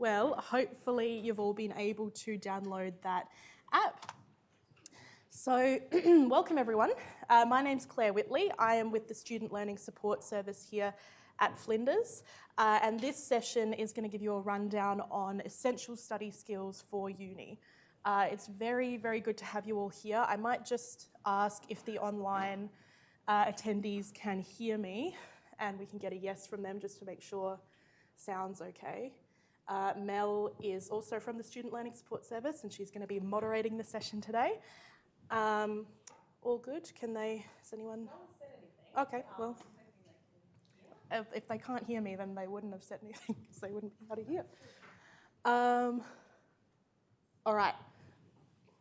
Well, hopefully you've all been able to download that app. So, welcome everyone. My name's Claire Whitley. I am with the Student Learning Support Service here at Flinders. And this session is going to give you a rundown on essential study skills for uni. It's very, very good to have you all here. I might just ask if the online attendees can hear me, and we can get a yes from them just to make sure sounds okay. Mel is also from the Student Learning Support Service, and she's going to be moderating the session today. All good? Has anyone? No one said anything. Okay, well, if they can't hear me, then they wouldn't have said anything because they wouldn't be able to hear. All right.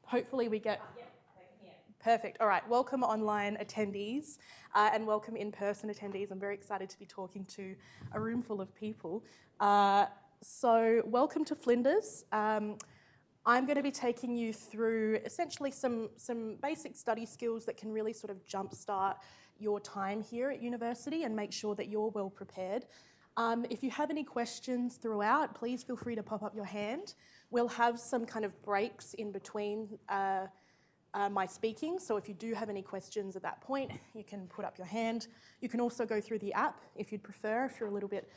Hopefully we get... Yeah, they can hear. Perfect. All right. Welcome online attendees and welcome in-person attendees. I'm very excited to be talking to a room full of people. So welcome to Flinders. I'm going to be taking you through essentially some basic study skills that can really sort of jumpstart your time here at university and make sure that you're well prepared. If you have any questions throughout, please feel free to pop up your hand. We'll have some kind of breaks in between my speaking, so if you do have any questions at that point, you can put up your hand. You can also go through the app if you'd prefer. If you're a little bit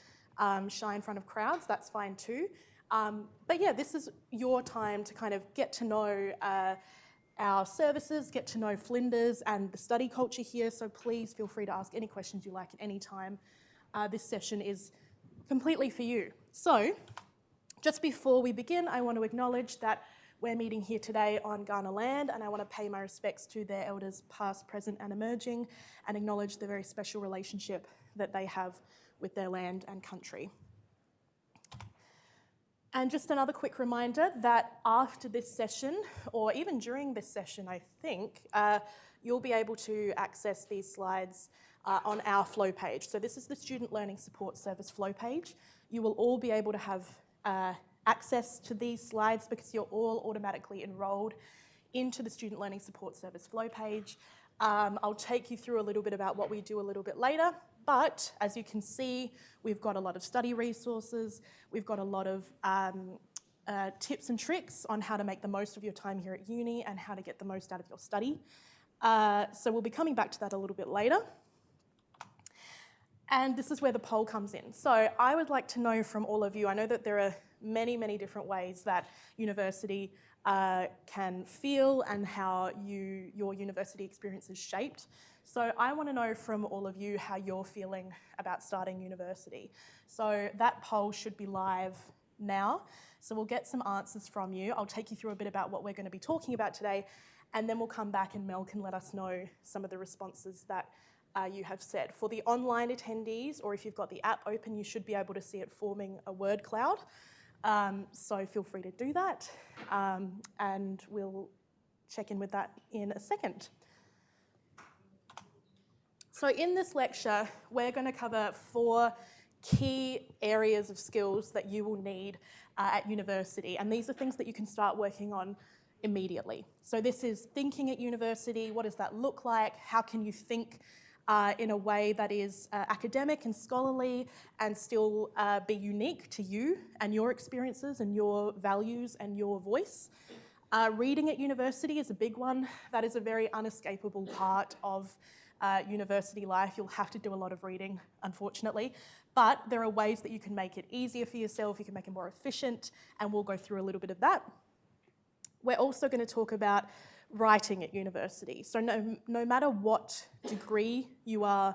shy in front of crowds, that's fine too. But yeah, this is your time to kind of get to know our services, get to know Flinders and the study culture here, so please feel free to ask any questions you like at any time. This session is completely for you. So, just before we begin, I want to acknowledge that we're meeting here today on Kaurna land, and I want to pay my respects to their elders past, present and emerging, and acknowledge the very special relationship that they have with their land and country. And just another quick reminder that after this session, or even during this session, I think, you'll be able to access these slides on our flow page. So this is the Student Learning Support Service flow page. You will all be able to have access to these slides because you're all automatically enrolled into the Student Learning Support Service flow page. I'll take you through a little bit about what we do a little bit later, but as you can see, we've got a lot of study resources, we've got a lot of tips and tricks on how to make the most of your time here at uni and how to get the most out of your study. So we'll be coming back to that a little bit later. And this is where the poll comes in. So I would like to know from all of you, I know that there are many, many different ways that university can feel and how your university experience is shaped. So I want to know from all of you how you're feeling about starting university. So that poll should be live now. So we'll get some answers from you. I'll take you through a bit about what we're going to be talking about today, and then we'll come back and Mel can let us know some of the responses that you have said. For the online attendees, or if you've got the app open, you should be able to see it forming a word cloud. So feel free to do that, and we'll check in with that in a second. So in this lecture, we're going to cover 4 key areas of skills that you will need at university, and these are things that you can start working on immediately. So this is thinking at university. What does that look like? How can you think in a way that is academic and scholarly and still be unique to you and your experiences and your values and your voice? Reading at university is a big one. That is a very unescapable part of university life. You'll have to do a lot of reading, unfortunately, but there are ways that you can make it easier for yourself, you can make it more efficient, and we'll go through a little bit of that. We're also going to talk about writing at university. So no matter what degree you are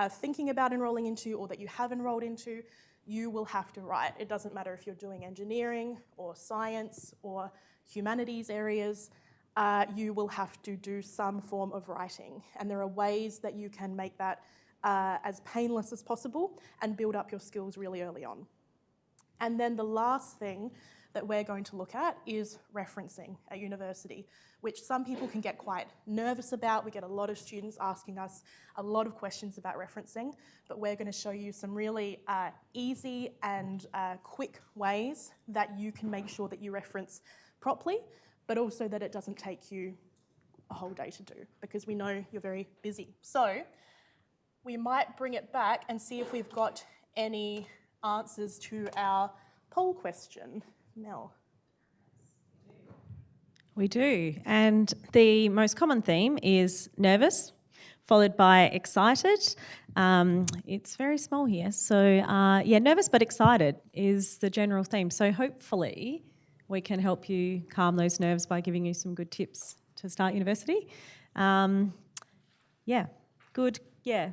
thinking about enrolling into or that you have enrolled into, you will have to write. It doesn't matter if you're doing engineering or science or humanities areas, you will have to do some form of writing. And there are ways that you can make that as painless as possible and build up your skills really early on. And then the last thing that we're going to look at is referencing at university, which some people can get quite nervous about. We get a lot of students asking us a lot of questions about referencing, but we're going to show you some really easy and quick ways that you can make sure that you reference properly, but also that it doesn't take you a whole day to do, because we know you're very busy. So we might bring it back and see if we've got any answers to our poll question. Mel. We do, and the most common theme is nervous, followed by excited. It's very small here, so yeah, nervous but excited is the general theme. So hopefully we can help you calm those nerves by giving you some good tips to start university. Yeah, good, yeah.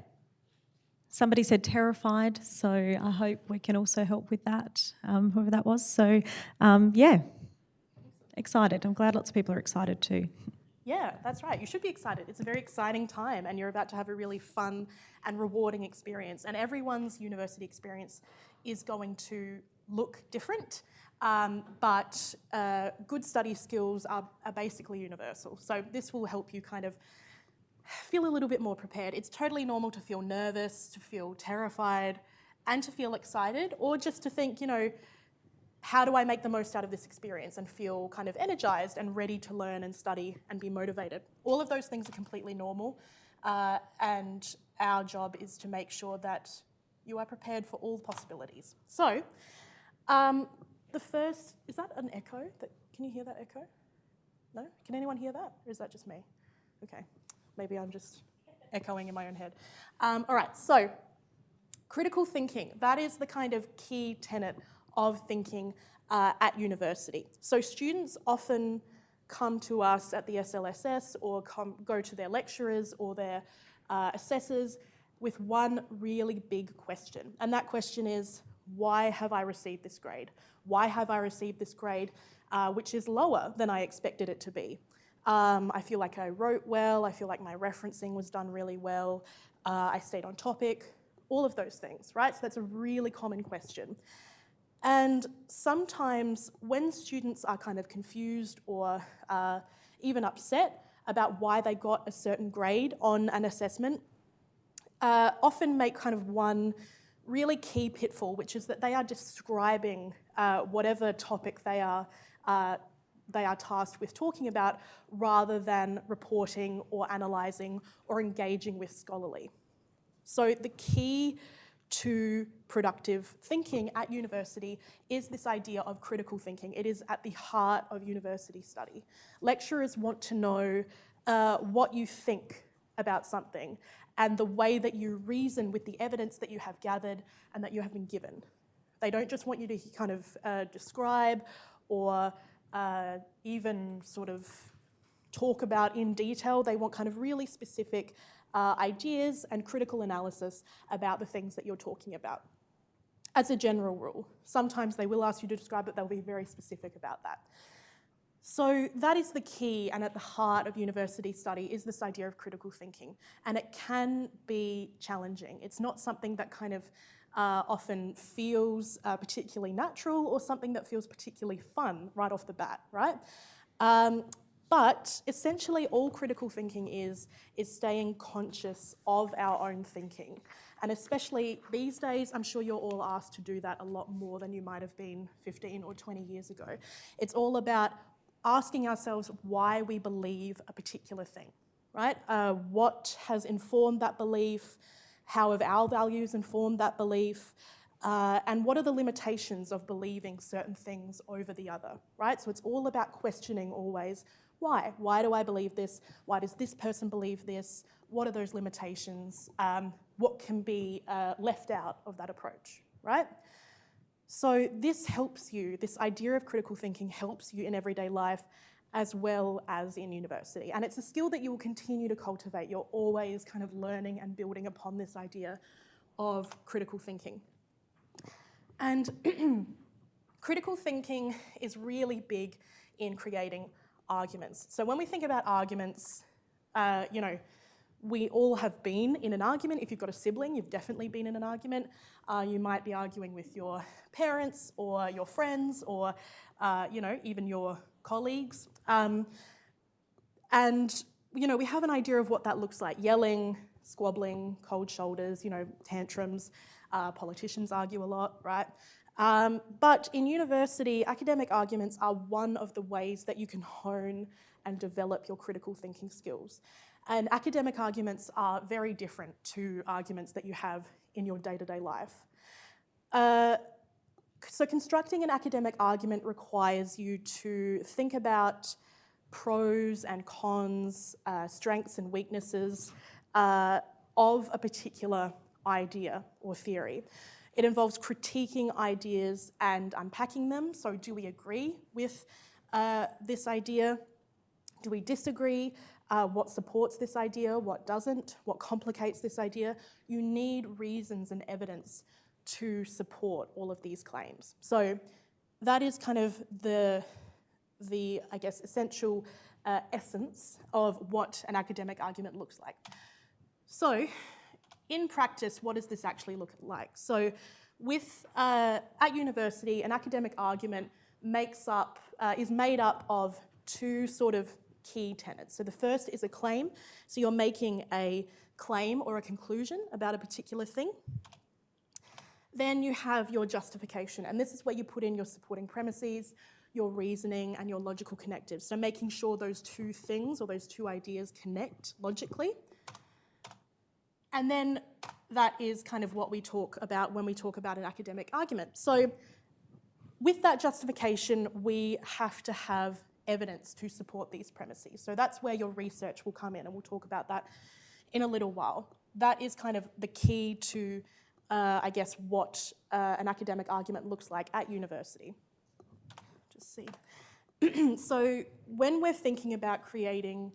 Somebody said terrified, so I hope we can also help with that, whoever that was. So yeah, excited. I'm glad lots of people are excited too. Yeah, that's right. You should be excited. It's a very exciting time and you're about to have a really fun and rewarding experience. And everyone's university experience is going to look different, but good study skills are basically universal. So this will help you kind of feel a little bit more prepared. It's totally normal to feel nervous, to feel terrified, and to feel excited, or just to think, how do I make the most out of this experience and feel kind of energized and ready to learn and study and be motivated? All of those things are completely normal, and our job is to make sure that you are prepared for all possibilities. So, the first, is that an echo? Can you hear that echo? No? Can anyone hear that? Or is that just me? Okay, maybe I'm just echoing in my own head. All right, so critical thinking, that is the kind of key tenet of thinking at university. So students often come to us at the SLSS or go to their lecturers or their assessors with one really big question. And that question is, why have I received this grade? Why have I received this grade which is lower than I expected it to be? I feel like I wrote well, I feel like my referencing was done really well, I stayed on topic, all of those things, right? So that's a really common question. And sometimes when students are kind of confused or even upset about why they got a certain grade on an assessment, often make kind of one really key pitfall, which is that they are describing whatever topic they are tasked with talking about rather than reporting or analysing or engaging with scholarly. So the key to productive thinking at university is this idea of critical thinking. It is at the heart of university study. Lecturers want to know what you think about something and the way that you reason with the evidence that you have gathered and that you have been given. They don't just want you to kind of describe or even sort of talk about in detail. They want kind of really specific ideas and critical analysis about the things that you're talking about. As a general rule, sometimes they will ask you to describe it, they'll be very specific about that. So that is the key, and at the heart of university study is this idea of critical thinking, and it can be challenging. It's not something that kind of often feels particularly natural or something that feels particularly fun right off the bat, right? But essentially all critical thinking is staying conscious of our own thinking. And especially these days, I'm sure you're all asked to do that a lot more than you might have been 15 or 20 years ago. It's all about asking ourselves why we believe a particular thing, right? What has informed that belief? How have our values informed that belief? And what are the limitations of believing certain things over the other, right? So it's all about questioning always, why? Why do I believe this? Why does this person believe this? What are those limitations? What can be left out of that approach, right? So this helps you, this idea of critical thinking helps you in everyday life as well as in university. And it's a skill that you will continue to cultivate. You're always kind of learning and building upon this idea of critical thinking. And critical thinking is really big in creating arguments. So when we think about arguments, we all have been in an argument. If you've got a sibling, you've definitely been in an argument. You might be arguing with your parents or your friends or, even your colleagues. And, we have an idea of what that looks like. Yelling, squabbling, cold shoulders, tantrums. Politicians argue a lot, right? But in university, academic arguments are one of the ways that you can hone and develop your critical thinking skills. And academic arguments are very different to arguments that you have in your day-to-day life. So constructing an academic argument requires you to think about pros and cons, strengths and weaknesses of a particular idea or theory. It involves critiquing ideas and unpacking them. So do we agree with this idea? Do we disagree? What supports this idea? What doesn't? What complicates this idea? You need reasons and evidence to support all of these claims. So that is kind of the I guess, essential essence of what an academic argument looks like. So in practice, what does this actually look like? So at university, an academic argument is made up of two sort of key tenets. So the first is a claim. So you're making a claim or a conclusion about a particular thing. Then you have your justification, and this is where you put in your supporting premises, your reasoning, and your logical connectives. So making sure those two things or those two ideas connect logically. And then that is kind of what we talk about when we talk about an academic argument. So with that justification, we have to have evidence to support these premises. So that's where your research will come in, and we'll talk about that in a little while. That is kind of the key to, I guess, what an academic argument looks like at university. Just see. So when we're thinking about creating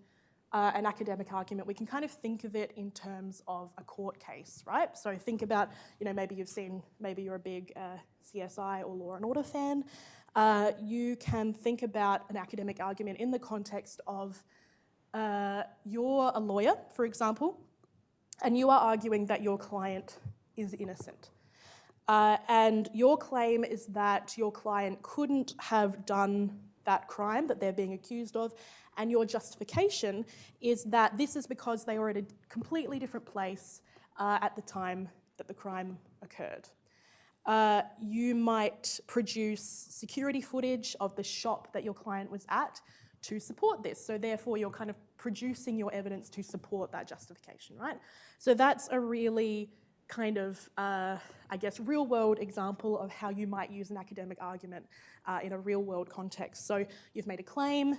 an academic argument, we can kind of think of it in terms of a court case, right? So think about, maybe you're a big CSI or Law and Order fan. You can think about an academic argument in the context of you're a lawyer, for example, and you are arguing that your client is innocent. And your claim is that your client couldn't have done that crime that they're being accused of, and your justification is that this is because they were at a completely different place at the time that the crime occurred. You might produce security footage of the shop that your client was at to support this. So therefore, you're kind of producing your evidence to support that justification, right? So that's a really kind of, I guess, real-world example of how you might use an academic argument in a real-world context. So you've made a claim,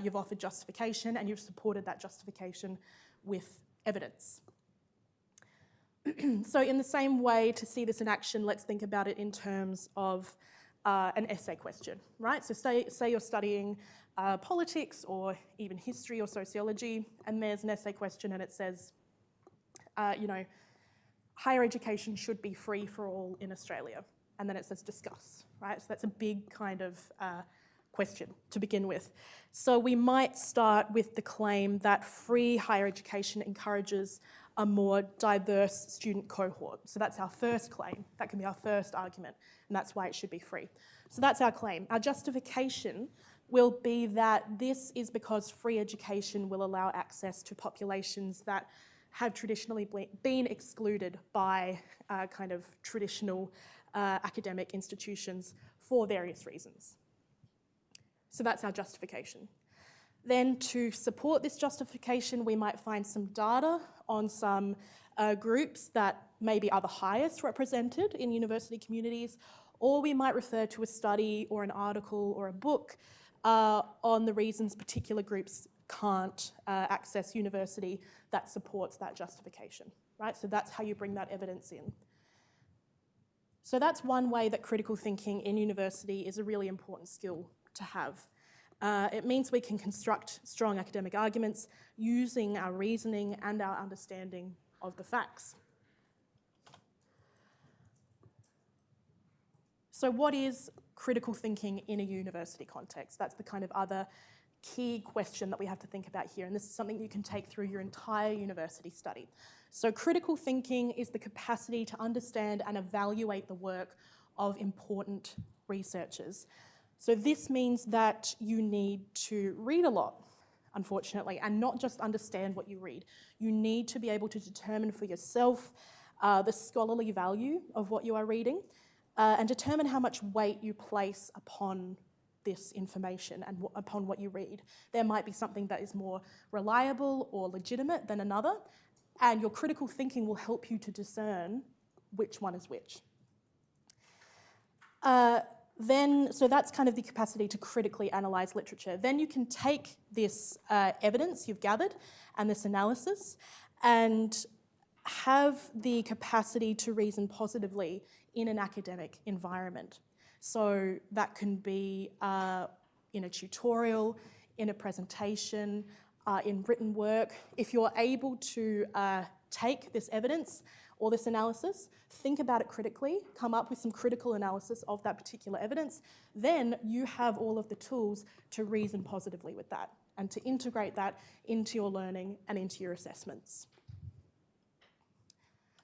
you've offered justification, and you've supported that justification with evidence. So in the same way, to see this in action, let's think about it in terms of an essay question, right? So say you're studying politics or even history or sociology, and there's an essay question and it says, higher education should be free for all in Australia. And then it says discuss, right? So that's a big kind of question to begin with. So we might start with the claim that free higher education encourages a more diverse student cohort. So that's our first claim. That can be our first argument, and that's why it should be free. So that's our claim. Our justification will be that this is because free education will allow access to populations that have traditionally been excluded by kind of traditional academic institutions for various reasons. So that's our justification. Then to support this justification, we might find some data on some groups that maybe are the highest represented in university communities, or we might refer to a study or an article or a book on the reasons particular groups can't access university that supports that justification, right? So that's how you bring that evidence in. So that's one way that critical thinking in university is a really important skill to have. It means we can construct strong academic arguments using our reasoning and our understanding of the facts. So what is critical thinking in a university context? That's the kind of other key question that we have to think about here, and this is something you can take through your entire university study. So critical thinking is the capacity to understand and evaluate the work of important researchers. So this means that you need to read a lot, unfortunately, and not just understand what you read. You need to be able to determine for yourself the scholarly value of what you are reading and determine how much weight you place upon this information and upon what you read. There might be something that is more reliable or legitimate than another, and your critical thinking will help you to discern which one is which. So that's kind of the capacity to critically analyse literature. Then you can take this evidence you've gathered and this analysis and have the capacity to reason positively in an academic environment. So that can be in a tutorial, in a presentation, in written work. If you're able to take this evidence or this analysis, think about it critically, come up with some critical analysis of that particular evidence, then you have all of the tools to reason positively with that and to integrate that into your learning and into your assessments.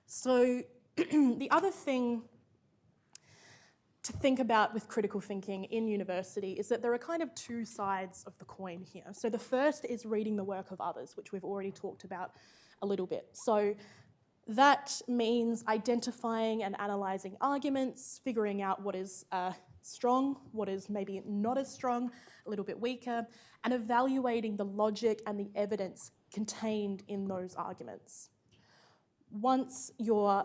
So the other thing to think about with critical thinking in university is that there are kind of two sides of the coin here. So the first is reading the work of others, which we've already talked about a little bit. So that means identifying and analysing arguments, figuring out what is strong, what is maybe not as strong, a little bit weaker, and evaluating the logic and the evidence contained in those arguments. Once you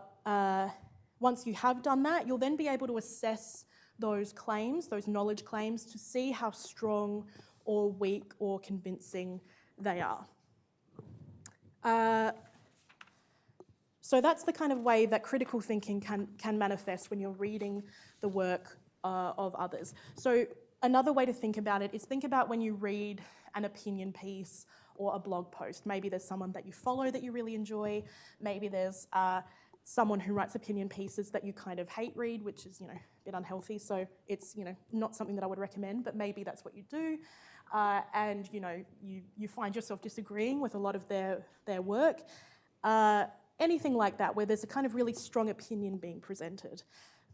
have done that, you'll then be able to assess those claims, those knowledge claims, to see how strong or weak or convincing they are. So that's the kind of way that critical thinking can manifest when you're reading the work of others. So another way to think about it is think about when you read an opinion piece or a blog post. Maybe there's someone that you follow that you really enjoy. Maybe there's someone who writes opinion pieces that you kind of hate read, which is, a bit unhealthy. So it's, not something that I would recommend, but maybe that's what you do. And, you find yourself disagreeing with a lot of their work. Anything like that, where there's a kind of really strong opinion being presented.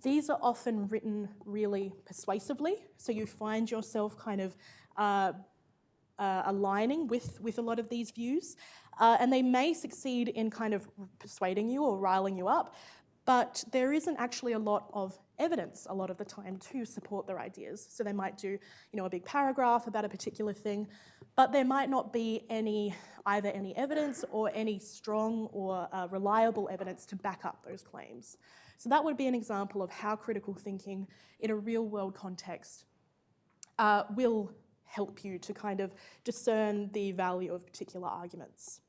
These are often written really persuasively, so you find yourself kind of aligning with a lot of these views, and they may succeed in kind of persuading you or riling you up, but there isn't actually a lot of evidence a lot of the time to support their ideas. So they might do, a big paragraph about a particular thing, but there might not be either any evidence or any strong or reliable evidence to back up those claims. So that would be an example of how critical thinking in a real-world context will help you to kind of discern the value of particular arguments.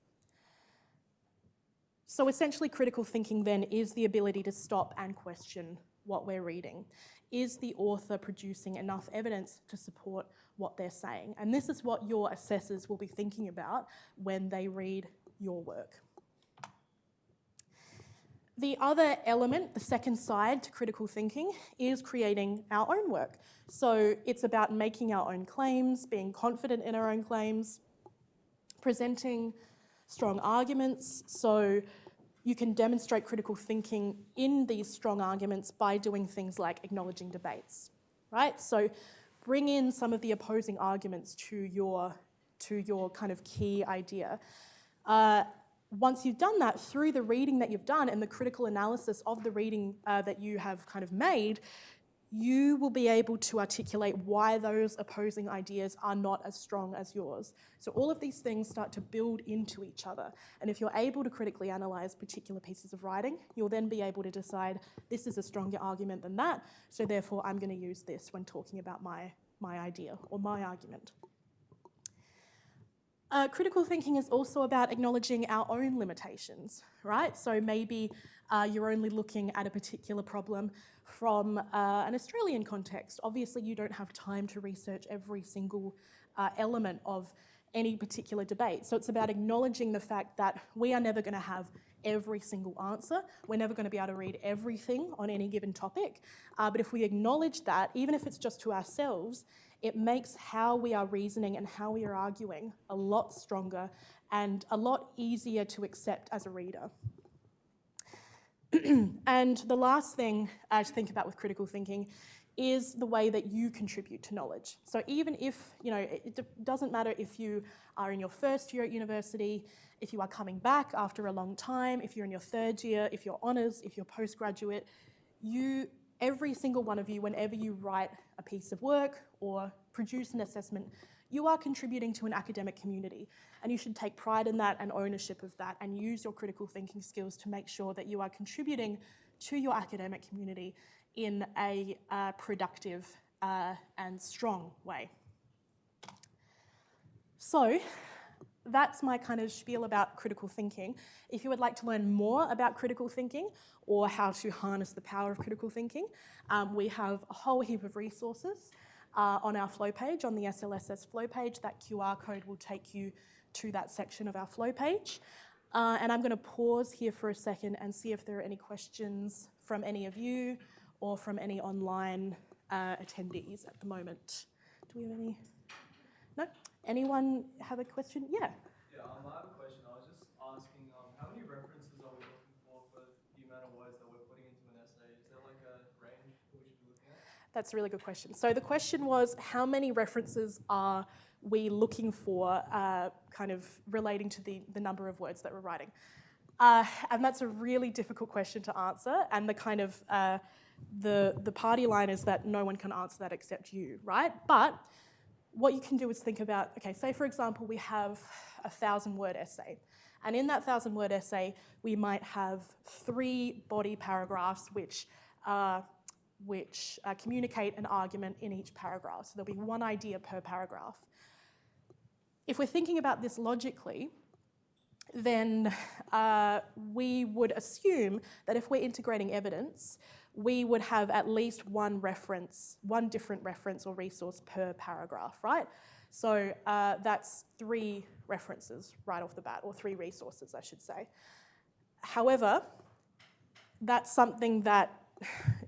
So essentially, critical thinking then is the ability to stop and question what we're reading. Is the author producing enough evidence to support what they're saying? And this is what your assessors will be thinking about when they read your work. The other element, the second side to critical thinking, is creating our own work. So it's about making our own claims, being confident in our own claims, presenting strong arguments. So you can demonstrate critical thinking in these strong arguments by doing things like acknowledging debates, right? So bring in some of the opposing arguments to your kind of key idea. Once you've done that, through the reading that you've done and the critical analysis of the reading that you have kind of made, you will be able to articulate why those opposing ideas are not as strong as yours. So all of these things start to build into each other. And if you're able to critically analyse particular pieces of writing, you'll then be able to decide this is a stronger argument than that, so therefore I'm going to use this when talking about my idea or my argument. Critical thinking is also about acknowledging our own limitations, right? So maybe you're only looking at a particular problem from an Australian context. Obviously, you don't have time to research every single element of any particular debate. So it's about acknowledging the fact that we are never going to have every single answer. We're never going to be able to read everything on any given topic. But if we acknowledge that, even if it's just to ourselves, it makes how we are reasoning and how we are arguing a lot stronger and a lot easier to accept as a reader. And the last thing to think about with critical thinking is the way that you contribute to knowledge. So even if, it doesn't matter if you are in your first year at university, if you are coming back after a long time, if you're in your third year, if you're honours, if you're postgraduate, every single one of you, whenever you write a piece of work or produce an assessment, you are contributing to an academic community, and you should take pride in that and ownership of that and use your critical thinking skills to make sure that you are contributing to your academic community in a productive and strong way. So that's my kind of spiel about critical thinking. If you would like to learn more about critical thinking or how to harness the power of critical thinking, we have a whole heap of resources on our flow page, on the SLSS flow page. That QR code will take you to that section of our flow page. And I'm going to pause here for a second and see if there are any questions from any of you or from any online attendees at the moment. Do we have any? No? Anyone have a question? Yeah. Yeah, I have a question. I was just asking, how many references are we looking for the amount of words that we're putting into an essay? Is there like a range that we should be looking at? That's a really good question. So the question was, how many references are we looking for kind of relating to the number of words that we're writing? And that's a really difficult question to answer, and the kind of the party line is that no one can answer that except you, right? But what you can do is think about, okay, say for example we have a 1,000-word essay, and in that 1,000-word essay we might have 3 body paragraphs which communicate an argument in each paragraph. So there'll be one idea per paragraph. If we're thinking about this logically, then we would assume that if we're integrating evidence, we would have at least one different reference or resource per paragraph, right? So that's 3 references right off the bat, or 3 resources, I should say. However, that's something that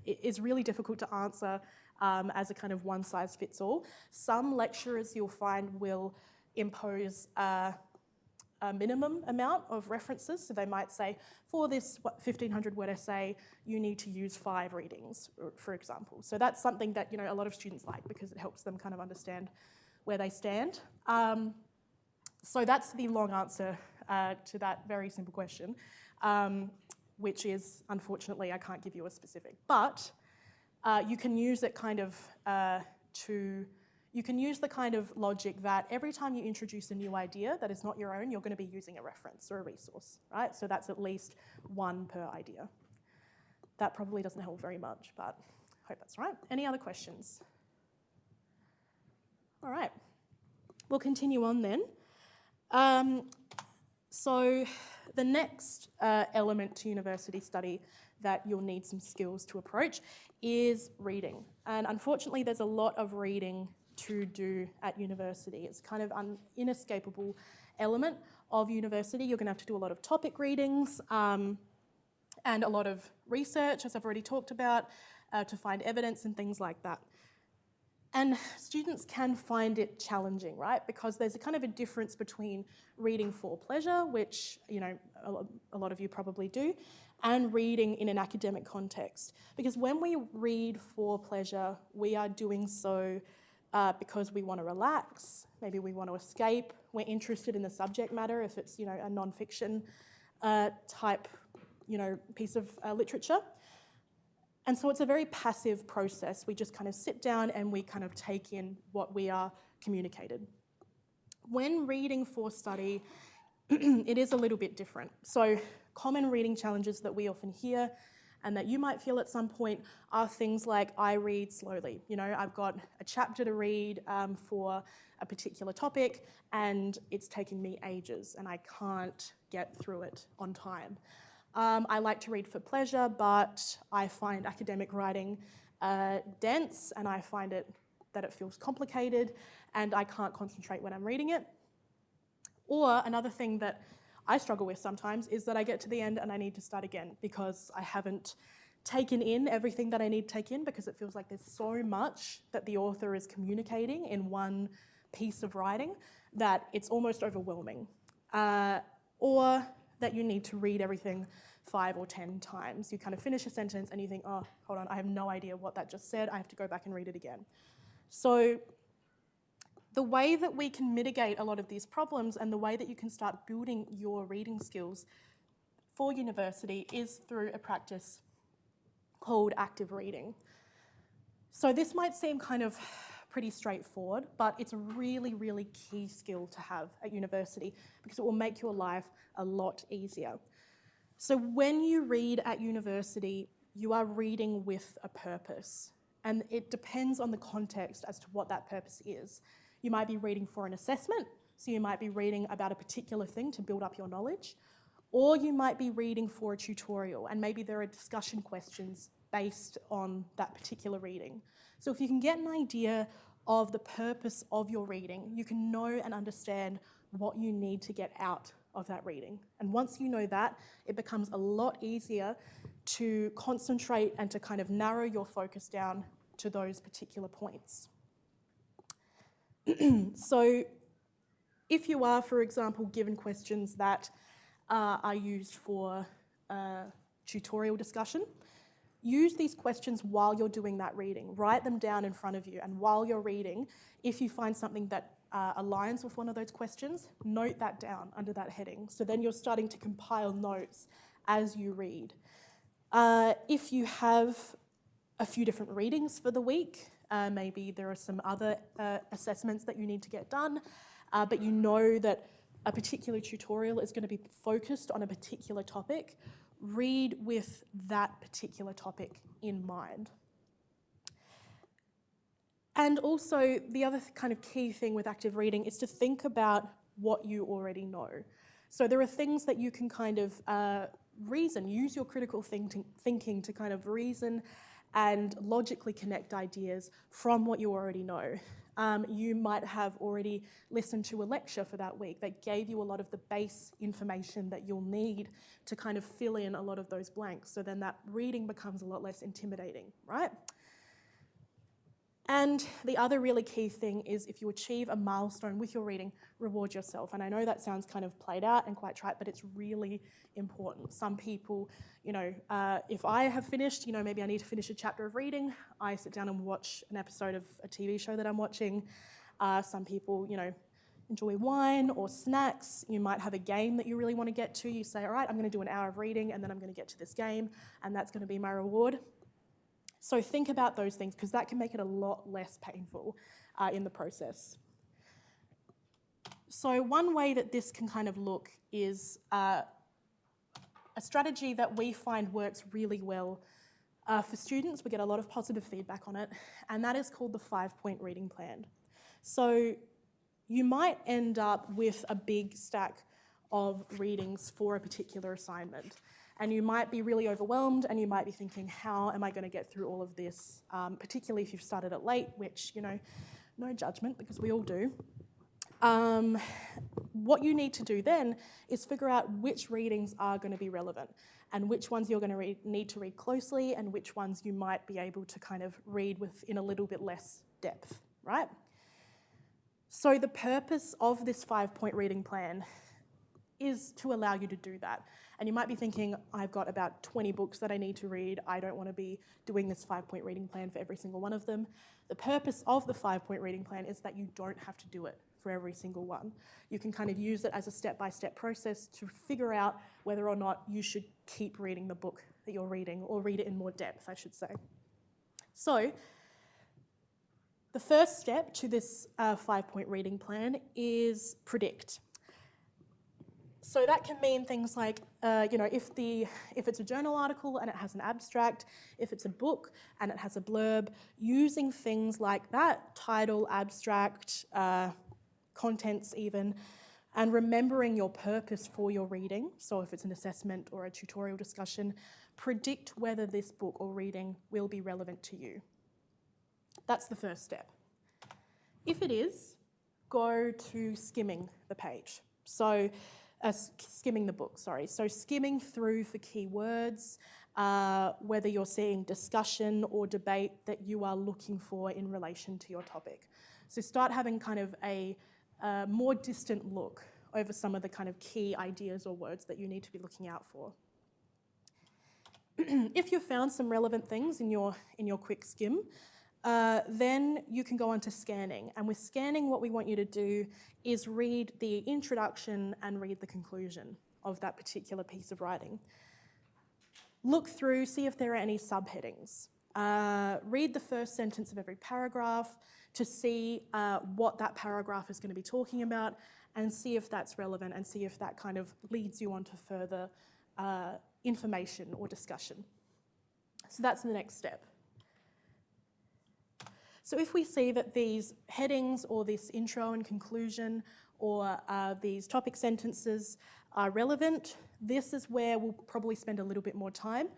is really difficult to answer as a kind of one-size-fits-all. Some lecturers you'll find will impose a minimum amount of references. So they might say, for this 1,500-word essay, you need to use 5 readings, for example. So that's something that a lot of students like because it helps them kind of understand where they stand. So that's the long answer to that very simple question, which is, unfortunately, I can't give you a specific. But you can use it kind of you can use the kind of logic that every time you introduce a new idea that is not your own, you're going to be using a reference or a resource, right? So that's at least 1 per idea. That probably doesn't help very much, but I hope that's right. Any other questions? All right, we'll continue on then. So the next element to university study that you'll need some skills to approach is reading. And unfortunately, there's a lot of reading to do at university. It's kind of an inescapable element of university. You're going to have to do a lot of topic readings and a lot of research, as I've already talked about, to find evidence and things like that. And students can find it challenging, right? Because there's a kind of a difference between reading for pleasure, which a lot of you probably do, and reading in an academic context. Because when we read for pleasure, we are doing so because we want to relax, maybe we want to escape, we're interested in the subject matter if it's a non-fiction type piece of literature. And so it's a very passive process. We just kind of sit down and we kind of take in what we are communicated. When reading for study, it is a little bit different. So common reading challenges that we often hear and that you might feel at some point are things like, I read slowly. I've got a chapter to read for a particular topic and it's taking me ages and I can't get through it on time. I like to read for pleasure, but I find academic writing dense and I find that it feels complicated and I can't concentrate when I'm reading it. Or another thing that I struggle with sometimes is that I get to the end and I need to start again because I haven't taken in everything that I need to take in because it feels like there's so much that the author is communicating in one piece of writing that it's almost overwhelming. Or that you need to read everything 5 or 10 times. You kind of finish a sentence and you think, oh, hold on, I have no idea what that just said. I have to go back and read it again. So the way that we can mitigate a lot of these problems and the way that you can start building your reading skills for university is through a practice called active reading. So this might seem kind of pretty straightforward, but it's a really, really key skill to have at university because it will make your life a lot easier. So when you read at university, you are reading with a purpose. And it depends on the context as to what that purpose is. You might be reading for an assessment, so you might be reading about a particular thing to build up your knowledge, or you might be reading for a tutorial, and maybe there are discussion questions based on that particular reading. So if you can get an idea of the purpose of your reading, you can know and understand what you need to get out of that reading. And once you know that, it becomes a lot easier to concentrate and to kind of narrow your focus down to those particular points. So if you are, for example, given questions that are used for tutorial discussion, use these questions while you're doing that reading. Write them down in front of you, and while you're reading, if you find something that aligns with one of those questions, note that down under that heading. So then you're starting to compile notes as you read. If you have a few different readings for the week, maybe there are some other assessments that you need to get done, but you know that a particular tutorial is going to be focused on a particular topic, read with that particular topic in mind. And also, the other kind of key thing with active reading is to think about what you already know. So there are things that you can kind of reason, use your critical thinking to kind of reason and logically connect ideas from what you already know. You might have already listened to a lecture for that week that gave you a lot of the base information that you'll need to kind of fill in a lot of those blanks. So then that reading becomes a lot less intimidating, right? And the other really key thing is if you achieve a milestone with your reading, reward yourself. And I know that sounds kind of played out and quite trite, but it's really important. Some people, if I have finished, maybe I need to finish a chapter of reading, I sit down and watch an episode of a TV show that I'm watching. Some people, enjoy wine or snacks. You might have a game that you really want to get to. You say, all right, I'm going to do an hour of reading and then I'm going to get to this game and that's going to be my reward. So think about those things because that can make it a lot less painful in the process. So one way that this can kind of look is a strategy that we find works really well for students. We get a lot of positive feedback on it, and that is called the 5-point reading plan. So you might end up with a big stack of readings for a particular assignment. And you might be really overwhelmed and you might be thinking, how am I going to get through all of this? Particularly if you've started it late, which, no judgment because we all do. What you need to do then is figure out which readings are going to be relevant and which ones you're going to need to read closely and which ones you might be able to kind of read in a little bit less depth, right? So the purpose of this 5-point reading plan is to allow you to do that. And you might be thinking, I've got about 20 books that I need to read. I don't want to be doing this 5-point reading plan for every single one of them. The purpose of the 5-point reading plan is that you don't have to do it for every single one. You can kind of use it as a step-by-step process to figure out whether or not you should keep reading the book that you're reading or read it in more depth, I should say. So the first step to this 5-point reading plan is predict. So that can mean things like, if it's a journal article and it has an abstract, if it's a book and it has a blurb, using things like that, title, abstract, contents even, and remembering your purpose for your reading. So if it's an assessment or a tutorial discussion, predict whether this book or reading will be relevant to you. That's the first step. If it is, go to skimming the page. So skimming the book, sorry. So skimming through for keywords, whether you're seeing discussion or debate that you are looking for in relation to your topic. So start having kind of a more distant look over some of the kind of key ideas or words that you need to be looking out for. If you've found some relevant things in your quick skim, then you can go on to scanning. And with scanning, what we want you to do is read the introduction and read the conclusion of that particular piece of writing. Look through, see if there are any subheadings. Read the first sentence of every paragraph to see what that paragraph is going to be talking about and see if that's relevant and see if that kind of leads you on to further information or discussion. So that's the next step. So if we see that these headings or this intro and conclusion or these topic sentences are relevant, this is where we'll probably spend a little bit more time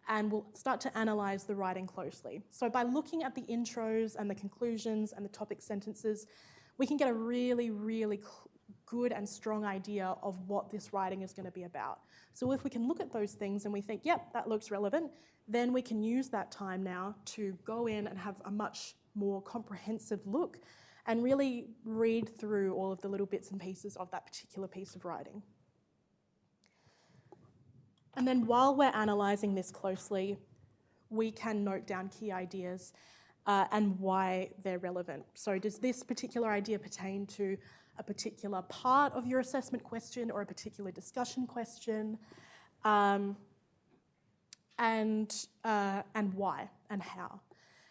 and we'll start to analyse the writing closely. So by looking at the intros and the conclusions and the topic sentences, we can get a really, really good and strong idea of what this writing is going to be about. So if we can look at those things and we think, yep, that looks relevant, then we can use that time now to go in and have a much more comprehensive look and really read through all of the little bits and pieces of that particular piece of writing. And then while we're analysing this closely, we can note down key ideas and why they're relevant. So does this particular idea pertain to a particular part of your assessment question or a particular discussion question? And why and how?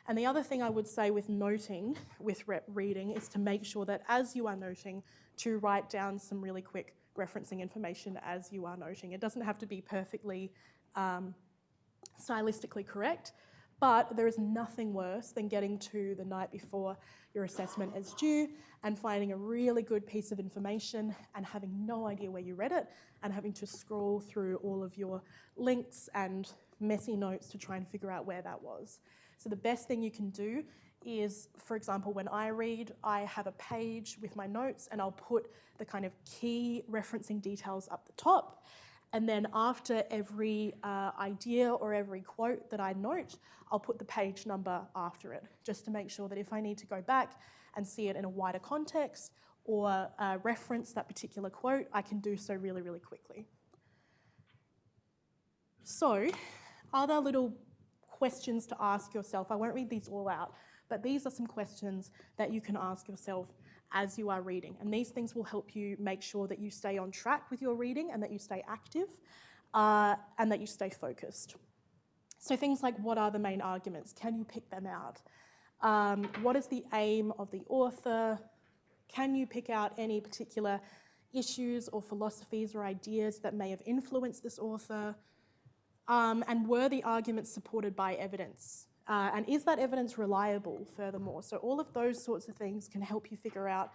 And the other thing I would say with noting, with reading, is to make sure that as you are noting, to write down some really quick referencing information as you are noting. It doesn't have to be perfectly stylistically correct, but there is nothing worse than getting to the night before your assessment is due and finding a really good piece of information and having no idea where you read it and having to scroll through all of your links and messy notes to try and figure out where that was. So the best thing you can do is, for example, when I read, I have a page with my notes and I'll put the kind of key referencing details up the top. And then after every idea or every quote that I note, I'll put the page number after it, just to make sure that if I need to go back and see it in a wider context or reference that particular quote, I can do so really, really quickly. So, other little questions to ask yourself. I won't read these all out, but these are some questions that you can ask yourself as you are reading. And these things will help you make sure that you stay on track with your reading and that you stay active and that you stay focused. So things like, what are the main arguments? Can you pick them out? What is the aim of the author? Can you pick out any particular issues or philosophies or ideas that may have influenced this author? And were the arguments supported by evidence? And is that evidence reliable, furthermore? So all of those sorts of things can help you figure out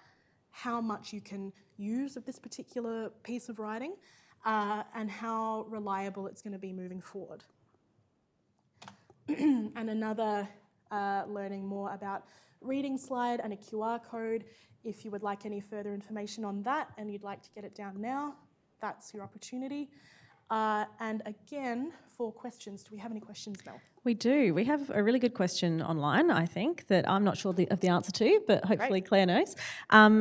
how much you can use of this particular piece of writing and how reliable it's going to be moving forward. And another learning more about reading slide and a QR code. If you would like any further information on that and you'd like to get it down now, that's your opportunity. And again, for questions, do we have any questions, Mel? We do. We have a really good question online, I think, that I'm not sure of the answer to, but hopefully Claire knows.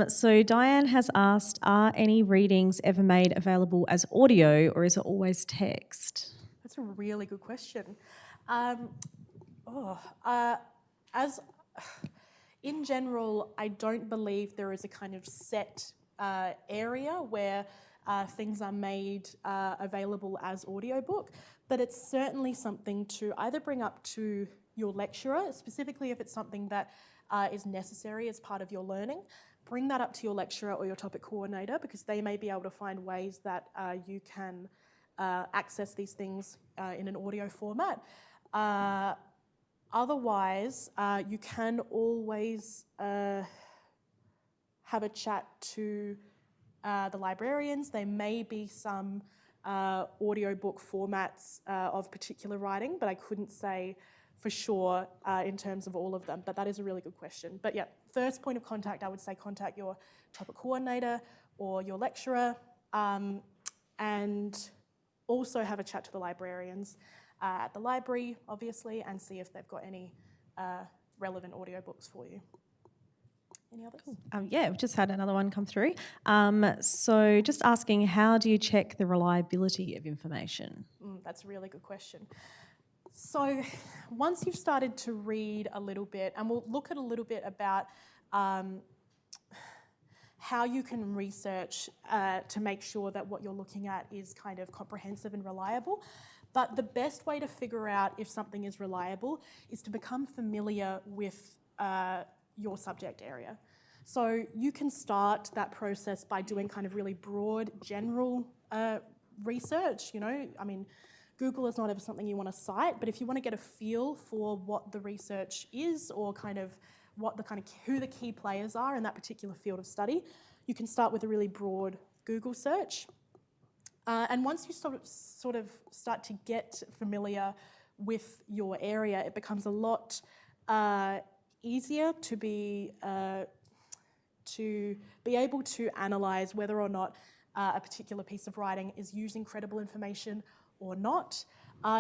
So Diane has asked, are any readings ever made available as audio or is it always text? That's a really good question. In general, I don't believe there is a kind of set area where things are made available as audiobook, but it's certainly something to either bring up to your lecturer, specifically if it's something that is necessary as part of your learning. Bring that up to your lecturer or your topic coordinator because they may be able to find ways that you can access these things in an audio format. Otherwise, you can always have a chat to the librarians. There may be some audiobook formats of particular writing, but I couldn't say for sure in terms of all of them, but that is a really good question. But yeah, first point of contact, I would say contact your topic coordinator or your lecturer and also have a chat to the librarians at the library, obviously, and see if they've got any relevant audiobooks for you. Any others? Yeah, we've just had another one come through. So just asking, how do you check the reliability of information? That's a really good question. So once you've started to read a little bit, and we'll look at a little bit about how you can research to make sure that what you're looking at is kind of comprehensive and reliable. But the best way to figure out if something is reliable is to become familiar with your subject area. So you can start that process by doing kind of really broad, general research, you know, I mean, Google is not ever something you want to cite, but if you want to get a feel for what the research is or kind of who the key players are in that particular field of study, you can start with a really broad Google search. And once you sort of start to get familiar with your area, it becomes a lot easier to be able to analyse whether or not a particular piece of writing is using credible information or not.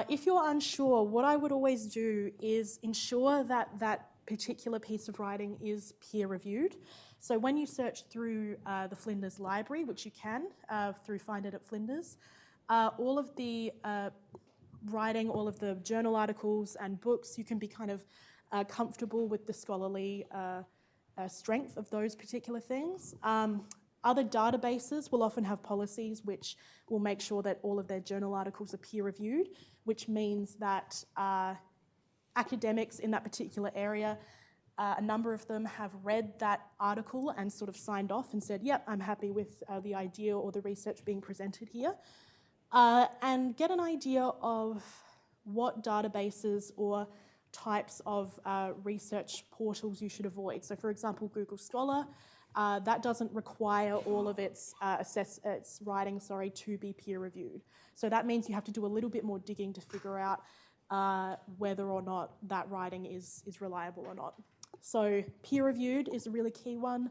If you're unsure, what I would always do is ensure that that particular piece of writing is peer-reviewed. So when you search through the Flinders Library, which you can through Find It at Flinders, all of the writing, all of the journal articles and books, you can be kind of comfortable with the scholarly strength of those particular things. Other databases will often have policies which will make sure that all of their journal articles are peer-reviewed, which means that academics in that particular area, a number of them have read that article and sort of signed off and said, yep, I'm happy with the idea or the research being presented here. And get an idea of what databases or types of research portals you should avoid. So for example, Google Scholar, that doesn't require all of its writing to be peer-reviewed. So that means you have to do a little bit more digging to figure out whether or not that writing is reliable or not. So peer-reviewed is a really key one,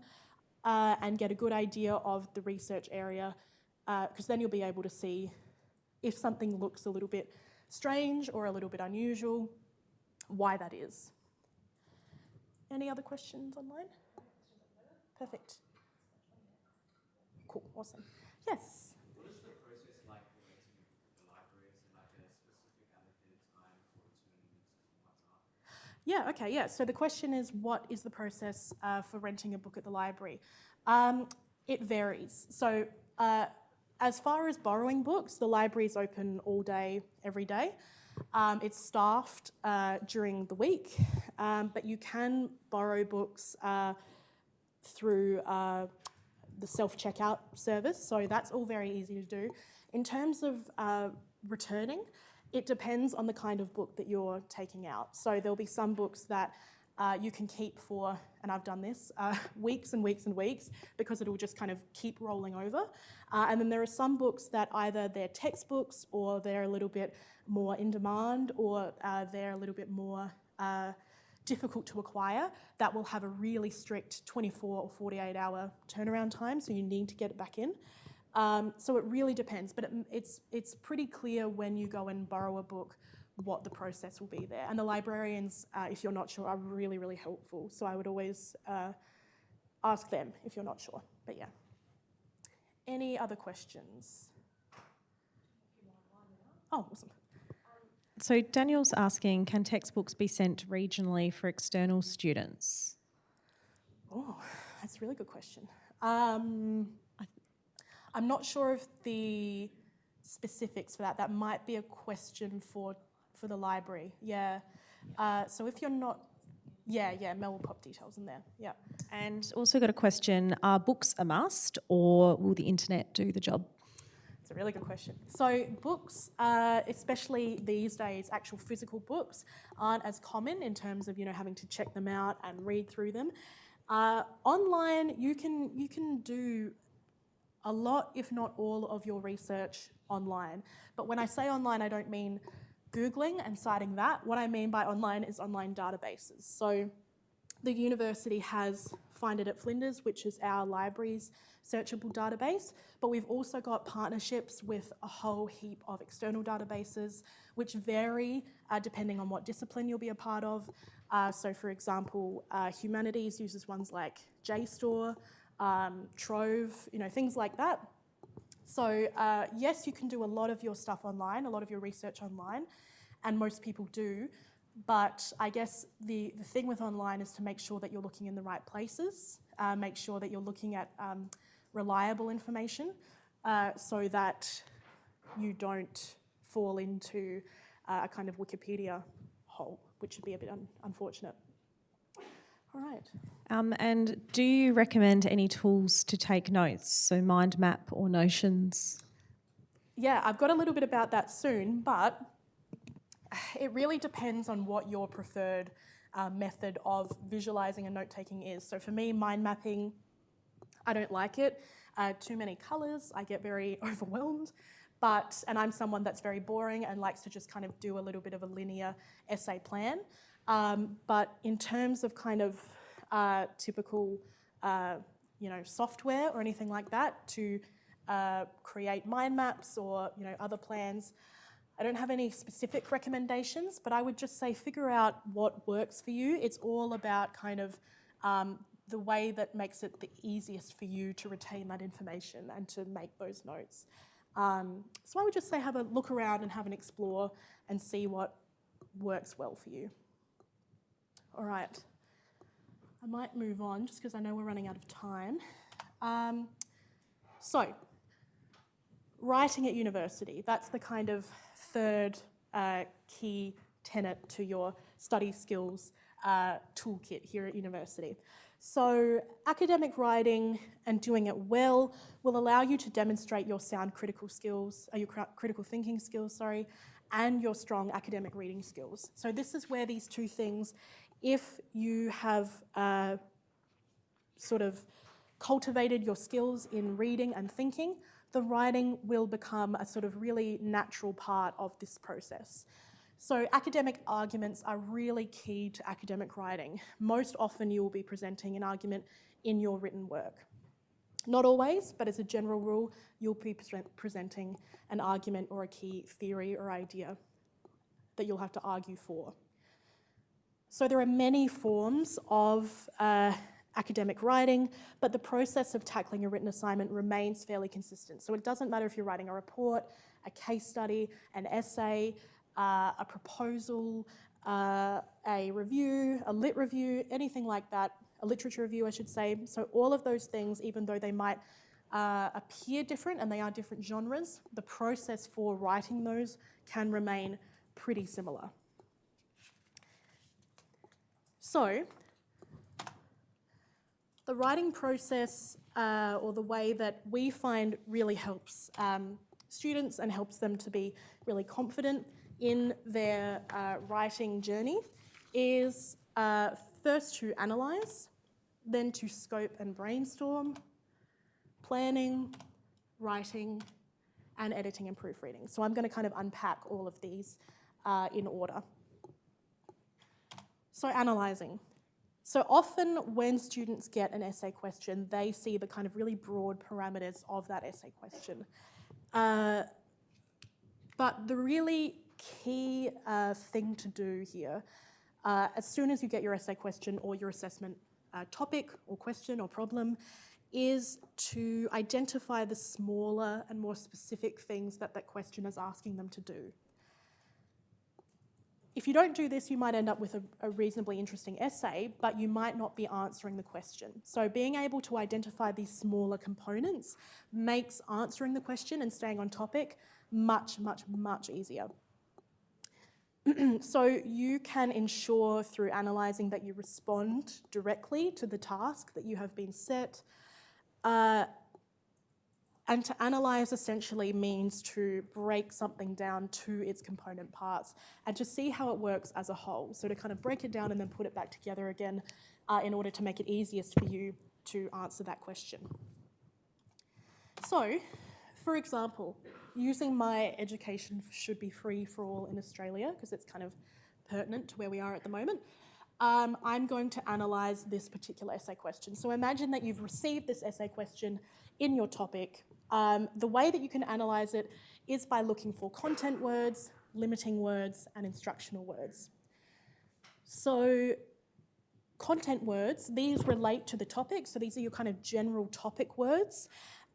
and get a good idea of the research area, because then you'll be able to see if something looks a little bit strange or a little bit unusual, why that is. Any other questions online? Perfect. Cool, awesome. Yes? What is the process like for renting the library? Is it like a specific allocated time for tournaments and whatnot? Yeah, okay, yeah. So the question is, what is the process for renting a book at the library? It varies. So as far as borrowing books, the library is open all day, every day. It's staffed during the week, but you can borrow books through the self-checkout service, so that's all very easy to do. In terms of returning, it depends on the kind of book that you're taking out. So there'll be some books that you can keep for, and I've done this, weeks and weeks and weeks, because it'll just kind of keep rolling over. And then there are some books that either they're textbooks or they're a little bit more in demand, or they're a little bit more difficult to acquire, that will have a really strict 24 or 48 hour turnaround time, so you need to get it back in. So it really depends, but it's pretty clear when you go and borrow a book what the process will be there. And the librarians, if you're not sure, are really, really helpful. So I would always ask them if you're not sure, but yeah. Any other questions? Oh, awesome. So Daniel's asking, can textbooks be sent regionally for external students? Oh, that's a really good question. I'm not sure of the specifics for that. That might be a question for the library. Yeah. So if you're not, Mel will pop details in there. Yeah. And also got a question, are books a must or will the internet do the job? It's a really good question. So books, especially these days, actual physical books aren't as common in terms of, having to check them out and read through them. Online, you can do a lot, if not all, of your research online. But when I say online, I don't mean Googling and citing that. What I mean by online is online databases. So the university has Find It at Flinders, which is our library's searchable database, but we've also got partnerships with a whole heap of external databases, which vary depending on what discipline you'll be a part of. So for example, humanities uses ones like JSTOR, Trove, things like that. So yes, you can do a lot of your stuff online, a lot of your research online, and most people do. But I guess the thing with online is to make sure that you're looking in the right places, make sure that you're looking at reliable information so that you don't fall into a kind of Wikipedia hole, which would be a bit unfortunate. All right. And do you recommend any tools to take notes, so mind map or notions? yeah, I've got a little bit about that soon, but it really depends on what your preferred method of visualizing and note-taking is. So for me, mind mapping, I don't like it. Too many colours, I get very overwhelmed. And I'm someone that's very boring and likes to just kind of do a little bit of a linear essay plan. But in terms of kind of typical, software or anything like that to create mind maps or, other plans, I don't have any specific recommendations, but I would just say figure out what works for you. It's all about kind of the way that makes it the easiest for you to retain that information and to make those notes. So I would just say have a look around and have an explore and see what works well for you. All right, I might move on just because I know we're running out of time. So, writing at university, that's the kind of third key tenet to your study skills toolkit here at university. So academic writing and doing it well will allow you to demonstrate your sound critical skills, your critical thinking skills, and your strong academic reading skills. So this is where these two things, if you have sort of cultivated your skills in reading and thinking, the writing will become a sort of really natural part of this process. So academic arguments are really key to academic writing. Most often you will be presenting an argument in your written work. Not always, but as a general rule, you'll be presenting an argument or a key theory or idea that you'll have to argue for. So there are many forms of academic writing, but the process of tackling a written assignment remains fairly consistent. So it doesn't matter if you're writing a report, a case study, an essay, a proposal, a review, a lit review, anything like that, a literature review, I should say. So all of those things, even though they might appear different and they are different genres, the process for writing those can remain pretty similar. So the writing process, or the way that we find really helps students and helps them to be really confident in their writing journey is first to analyse, then to scope and brainstorm, planning, writing, and editing and proofreading. So I'm going to kind of unpack all of these in order. So analysing. So often when students get an essay question, they see the kind of really broad parameters of that essay question. But the really key thing to do here, as soon as you get your essay question or your assessment topic or question or problem, is to identify the smaller and more specific things that that question is asking them to do. If you don't do this, you might end up with a reasonably interesting essay, but you might not be answering the question. So being able to identify these smaller components makes answering the question and staying on topic much, much, much easier. So you can ensure through analysing that you respond directly to the task that you have been set. And to analyse essentially means to break something down to its component parts and to see how it works as a whole. So to kind of break it down and then put it back together again in order to make it easiest for you to answer that question. So, for example, using my education should be free for all in Australia, because it's kind of pertinent to where we are at the moment, I'm going to analyse this particular essay question. So imagine that you've received this essay question in your topic. The way that you can analyse it is by looking for content words, limiting words, and instructional words. So content words, these relate to the topic, so these are your kind of general topic words.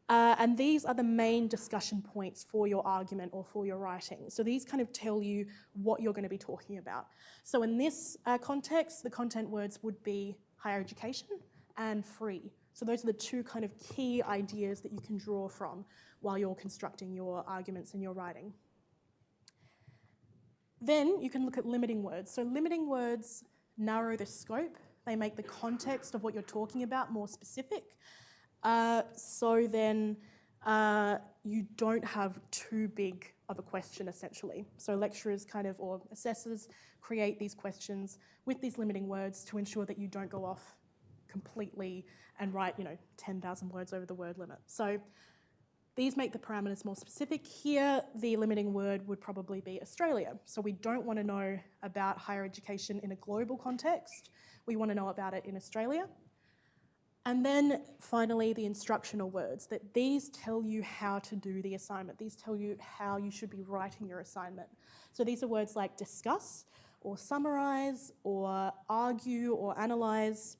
And these are the main discussion points for your argument or for your writing. So these kind of tell you what you're going to be talking about. So in this context, the content words would be higher education and free. So those are the two kind of key ideas that you can draw from while you're constructing your arguments in your writing. Then you can look at limiting words. So limiting words narrow the scope. They make the context of what you're talking about more specific. So then you don't have too big of a question, essentially. So lecturers or assessors create these questions with these limiting words to ensure that you don't go off completely and write, 10,000 words over the word limit. So these make the parameters more specific. Here, the limiting word would probably be Australia. So we don't want to know about higher education in a global context. We want to know about it in Australia. And then finally, the instructional words, that these tell you how to do the assignment. These tell you how you should be writing your assignment. So these are words like discuss or summarise or argue or analyse.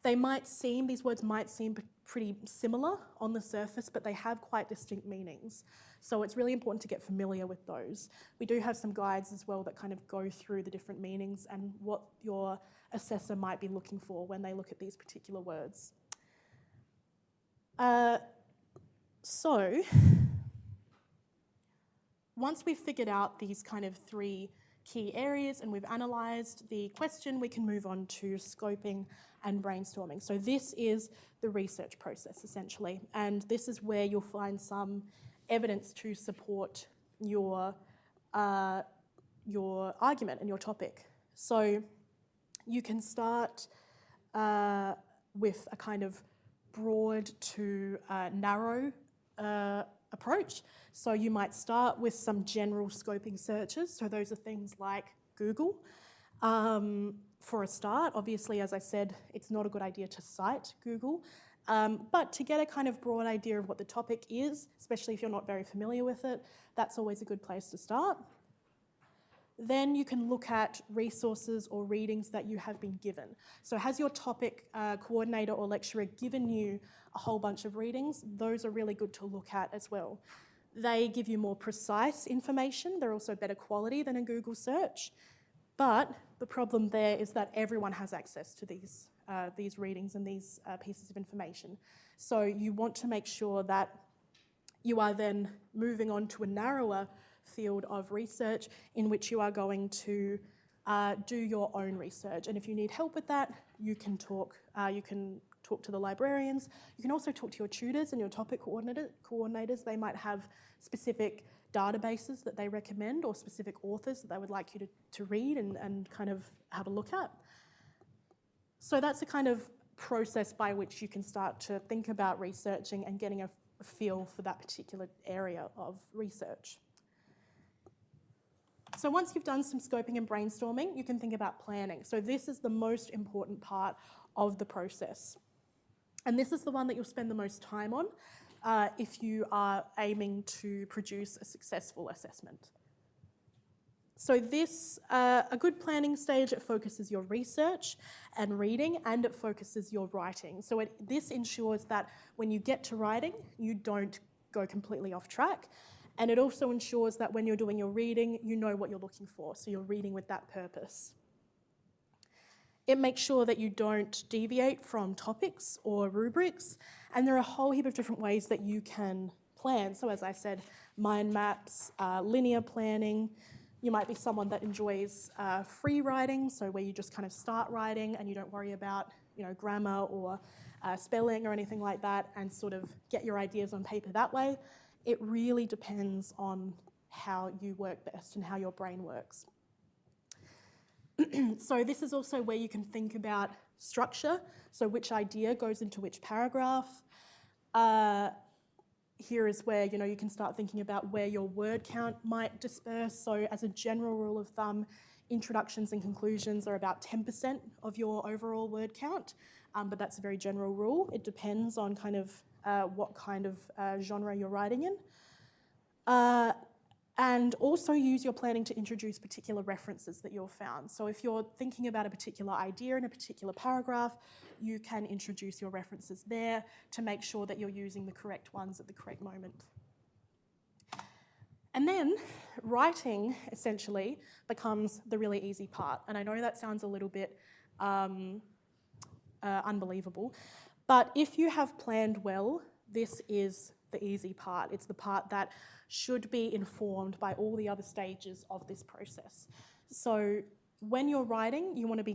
These words might seem pretty similar on the surface, but they have quite distinct meanings. So it's really important to get familiar with those. We do have some guides as well that kind of go through the different meanings and what your assessor might be looking for when they look at these particular words. So once we've figured out these kind of three key areas and we've analysed the question, we can move on to scoping and brainstorming. So this is the research process, essentially, and this is where you'll find some evidence to support your argument and your topic. So you can start with a kind of broad to narrow approach. So you might start with some general scoping searches. So those are things like Google. For a start, obviously, as I said, it's not a good idea to cite Google, but to get a kind of broad idea of what the topic is, especially if you're not very familiar with it, that's always a good place to start. Then you can look at resources or readings that you have been given. So has your topic coordinator or lecturer given you a whole bunch of readings? Those are really good to look at as well. They give you more precise information. They're also better quality than a Google search. But the problem there is that everyone has access to these readings and these pieces of information. So you want to make sure that you are then moving on to a narrower field of research in which you are going to do your own research. And if you need help with that, you can talk to the librarians. You can also talk to your tutors and your topic coordinators. They might have specific databases that they recommend or specific authors that they would like you to read and kind of have a look at. So that's a kind of process by which you can start to think about researching and getting a feel for that particular area of research. So once you've done some scoping and brainstorming, you can think about planning. So this is the most important part of the process. And this is the one that you'll spend the most time on if you are aiming to produce a successful assessment. So this, a good planning stage, it focuses your research and reading, and it focuses your writing. So this ensures that when you get to writing, you don't go completely off track. And it also ensures that when you're doing your reading, you know what you're looking for. So you're reading with that purpose. It makes sure that you don't deviate from topics or rubrics. And there are a whole heap of different ways that you can plan. So as I said, mind maps, linear planning. You might be someone that enjoys free writing, so where you just kind of start writing and you don't worry about grammar or spelling or anything like that, and sort of get your ideas on paper that way. It really depends on how you work best and how your brain works. So this is also where you can think about structure, so which idea goes into which paragraph. Here is where you can start thinking about where your word count might disperse. So as a general rule of thumb, introductions and conclusions are about 10% of your overall word count, but that's a very general rule. It depends on kind of what kind of genre you're writing in. And also use your planning to introduce particular references that you've found. So if you're thinking about a particular idea in a particular paragraph, you can introduce your references there to make sure that you're using the correct ones at the correct moment. And then writing, essentially, becomes the really easy part. And I know that sounds a little bit unbelievable, but if you have planned well, this is the easy part. It's the part that should be informed by all the other stages of this process. So when you're writing, you want to be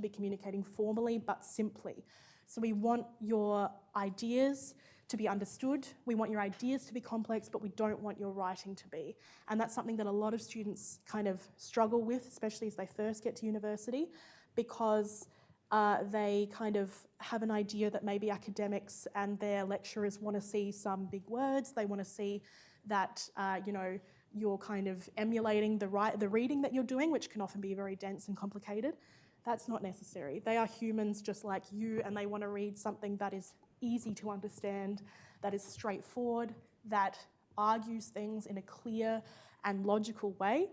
communicating formally but simply. So we want your ideas to be understood, we want your ideas to be complex, but we don't want your writing to be. And that's something that a lot of students kind of struggle with, especially as they first get to university, because they kind of have an idea that maybe academics and their lecturers want to see some big words, they want to see that, you're kind of emulating the reading that you're doing, which can often be very dense and complicated. That's not necessary. They are humans just like you, and they want to read something that is easy to understand, that is straightforward, that argues things in a clear and logical way,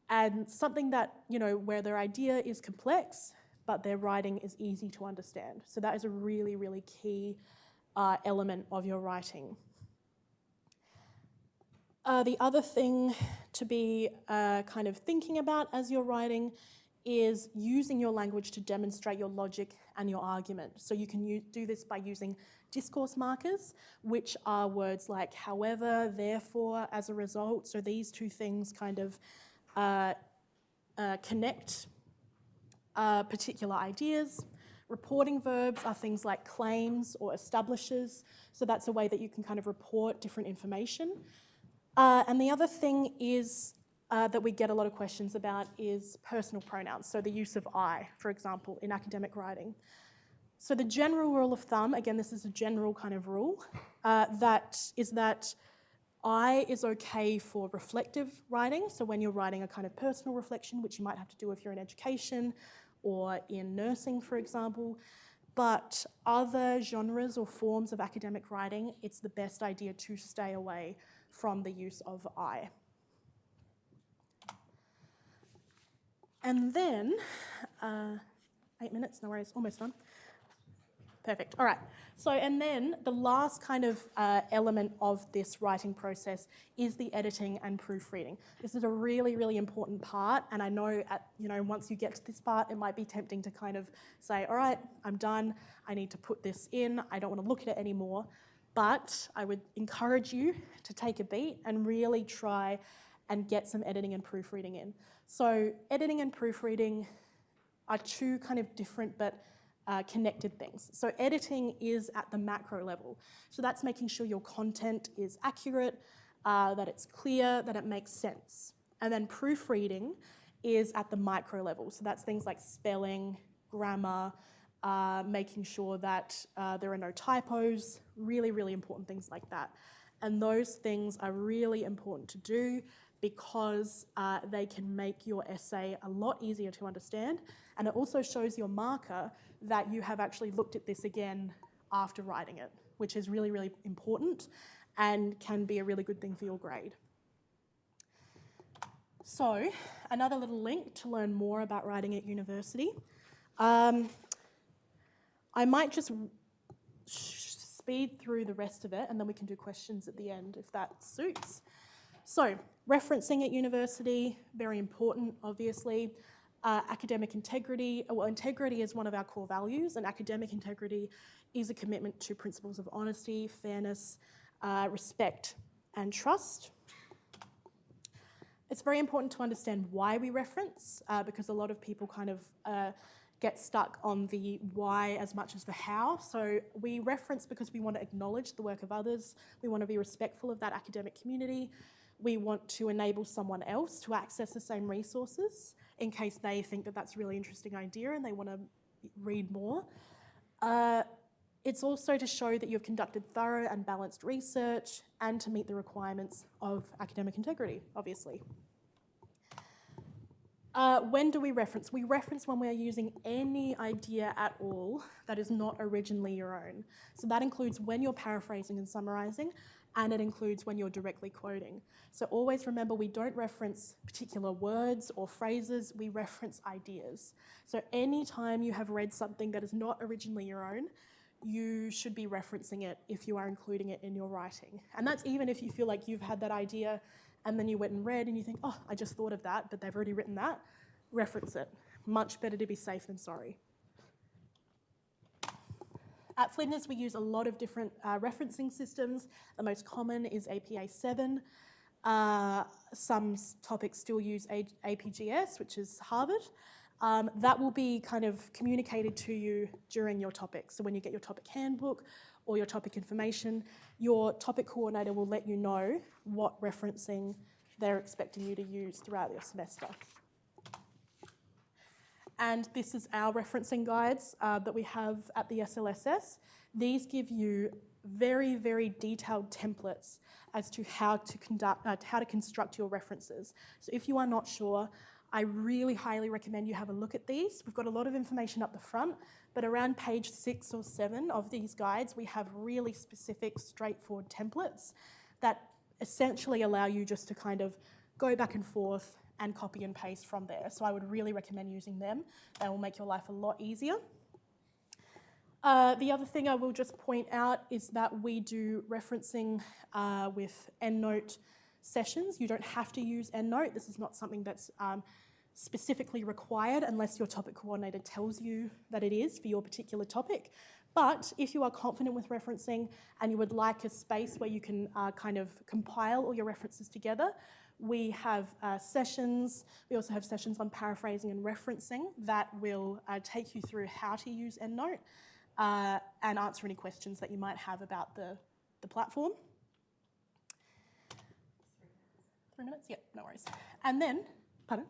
and something that, where their idea is complex, but their writing is easy to understand. So that is a really, really key element of your writing. The other thing to be kind of thinking about as you're writing is using your language to demonstrate your logic and your argument. So you can do this by using discourse markers, which are words like however, therefore, as a result. So these two things kind of connect particular ideas. Reporting verbs are things like claims or establishes. So that's a way that you can kind of report different information. And the other thing is that we get a lot of questions about is personal pronouns, so the use of I, for example, in academic writing. So the general rule of thumb, again, this is a general kind of rule, that I is okay for reflective writing, so when you're writing a kind of personal reflection, which you might have to do if you're in education or in nursing, for example, but other genres or forms of academic writing, it's the best idea to stay away from the use of I. And then, 8 minutes, no worries, almost done. Perfect, all right. So, and then the last kind of element of this writing process is the editing and proofreading. This is a really, really important part, and I know once you get to this part, it might be tempting to kind of say, all right, I'm done, I need to put this in, I don't want to look at it anymore. But I would encourage you to take a beat and really try and get some editing and proofreading in. So editing and proofreading are two kind of different but connected things. So editing is at the macro level. So that's making sure your content is accurate, that it's clear, that it makes sense. And then proofreading is at the micro level. So that's things like spelling, grammar, making sure that there are no typos, really, really important things like that. And those things are really important to do because they can make your essay a lot easier to understand. And it also shows your marker that you have actually looked at this again after writing it, which is really, really important and can be a really good thing for your grade. So, another little link to learn more about writing at university. I might just speed through the rest of it and then we can do questions at the end if that suits. So, referencing at university, very important, obviously. Academic integrity. Well, integrity is one of our core values, and academic integrity is a commitment to principles of honesty, fairness, respect, and trust. It's very important to understand why we reference, because a lot of people kind of get stuck on the why as much as the how. So we reference because we want to acknowledge the work of others. We want to be respectful of that academic community. We want to enable someone else to access the same resources in case they think that that's a really interesting idea and they want to read more. It's also to show that you've conducted thorough and balanced research and to meet the requirements of academic integrity, obviously. When do we reference? We reference when we're using any idea at all that is not originally your own. So that includes when you're paraphrasing and summarising, and it includes when you're directly quoting. So always remember, we don't reference particular words or phrases, we reference ideas. So anytime you have read something that is not originally your own, you should be referencing it if you are including it in your writing. And that's even if you feel like you've had that idea and then you went and read and you think, oh, I just thought of that, but they've already written that, reference it. Much better to be safe than sorry. At Flinders, we use a lot of different referencing systems. The most common is APA 7. Some topics still use APGS, which is Harvard. that will be kind of communicated to you during your topic. So when you get your topic handbook or your topic information, your topic coordinator will let you know what referencing they're expecting you to use throughout your semester. And this is our referencing guides that we have at the SLSS. These give you very, very detailed templates as to how to construct your references. So if you are not sure, I really highly recommend you have a look at these. We've got a lot of information up the front, but around page 6 or 7 of these guides, we have really specific, straightforward templates that essentially allow you just to kind of go back and forth and copy and paste from there. So I would really recommend using them. They will make your life a lot easier. The other thing I will just point out is that we do referencing with EndNote sessions. You don't have to use EndNote. This is not something that's specifically required unless your topic coordinator tells you that it is for your particular topic. But if you are confident with referencing and you would like a space where you can kind of compile all your references together, we have sessions. We also have sessions on paraphrasing and referencing that will take you through how to use EndNote and answer any questions that you might have about the platform. 3 minutes? Yep, no worries. And then, pardon?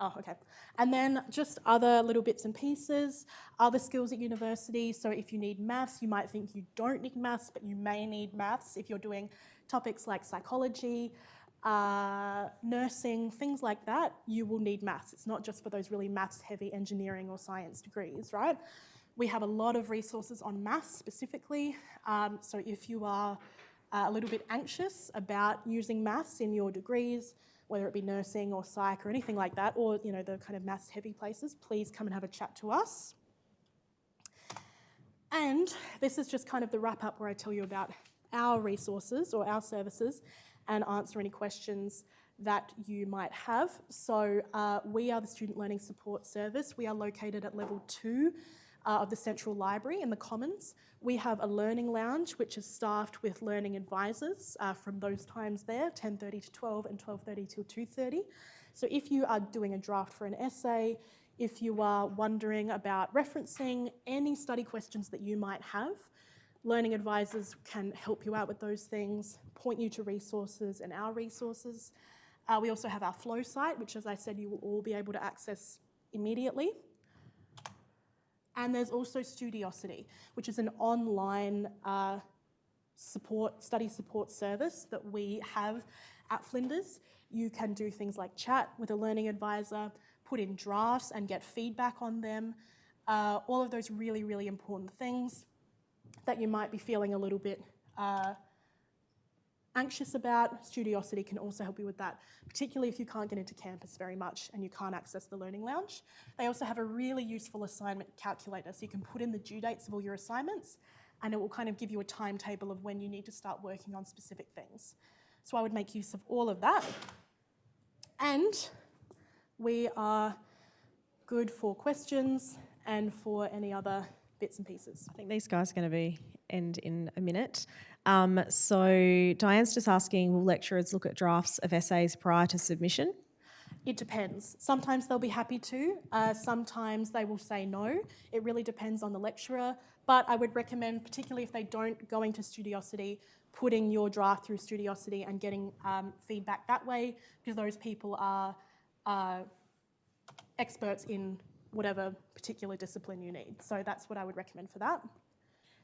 Oh, okay. And then just other little bits and pieces, other skills at university. So if you need maths, you might think you don't need maths, but you may need maths if you're doing topics like psychology, nursing, things like that. You will need maths. It's not just for those really maths-heavy engineering or science degrees, right? We have a lot of resources on maths specifically. So if you are a little bit anxious about using maths in your degrees, whether it be nursing or psych or anything like that, or the kind of maths heavy places, please come and have a chat to us. And this is just kind of the wrap up where I tell you about our resources or our services and answer any questions that you might have. So we are the Student Learning Support Service. We are located at level 2 of the Central Library in the Commons. We have a learning lounge which is staffed with learning advisors from those times there, 10:30 to 12 and 12:30 till 2:30. So if you are doing a draft for an essay, if you are wondering about referencing, any study questions that you might have, learning advisors can help you out with those things, point you to resources and our resources. We also have our Flow site, which, as I said, you will all be able to access immediately. And there's also Studiosity, which is an online study support service that we have at Flinders. You can do things like chat with a learning advisor, put in drafts and get feedback on them. All of those really, really important things that you might be feeling a little bit anxious about. Studiosity can also help you with that, particularly if you can't get into campus very much and you can't access the Learning Lounge. They also have a really useful assignment calculator, so you can put in the due dates of all your assignments and it will kind of give you a timetable of when you need to start working on specific things. So I would make use of all of that. And we are good for questions and for any other bits and pieces. I think these guys are going to end in a minute. So Diane's just asking, will lecturers look at drafts of essays prior to submission? It depends. Sometimes they'll be happy to, sometimes they will say no. It really depends on the lecturer, but I would recommend, particularly if they don't, going to Studiosity, putting your draft through Studiosity and getting feedback that way, because those people are experts in whatever particular discipline you need. So that's what I would recommend for that.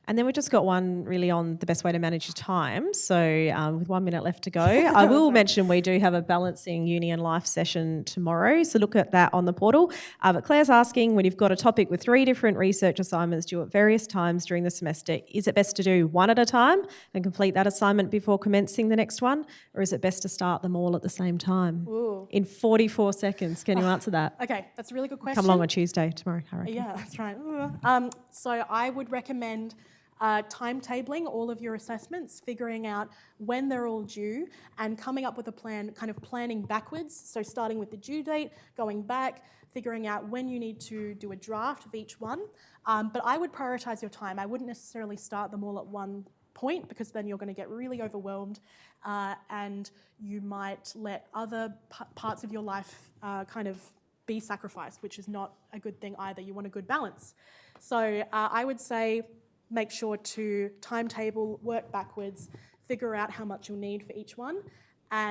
And then we've just got one really on the best way to manage your time. So with 1 minute left to go, I will mention we do have a balancing uni and life session tomorrow. So look at that on the portal. But Claire's asking, when you've got a topic with 3 different research assignments due at various times during the semester, is it best to do one at a time and complete that assignment before commencing the next one? Or is it best to start them all at the same time? Ooh. In 44 seconds, can you answer that? Okay, that's a really good question. Come along on Tuesday tomorrow, I reckon. Yeah, that's right. So I would recommend timetabling all of your assessments, figuring out when they're all due and coming up with a plan, kind of planning backwards. So starting with the due date, going back, figuring out when you need to do a draft of each one. But I would prioritise your time. I wouldn't necessarily start them all at one point because then you're going to get really overwhelmed and you might let other parts of your life kind of be sacrificed, which is not a good thing either. You want a good balance. So I would say make sure to timetable, work backwards, figure out how much you'll need for each one, and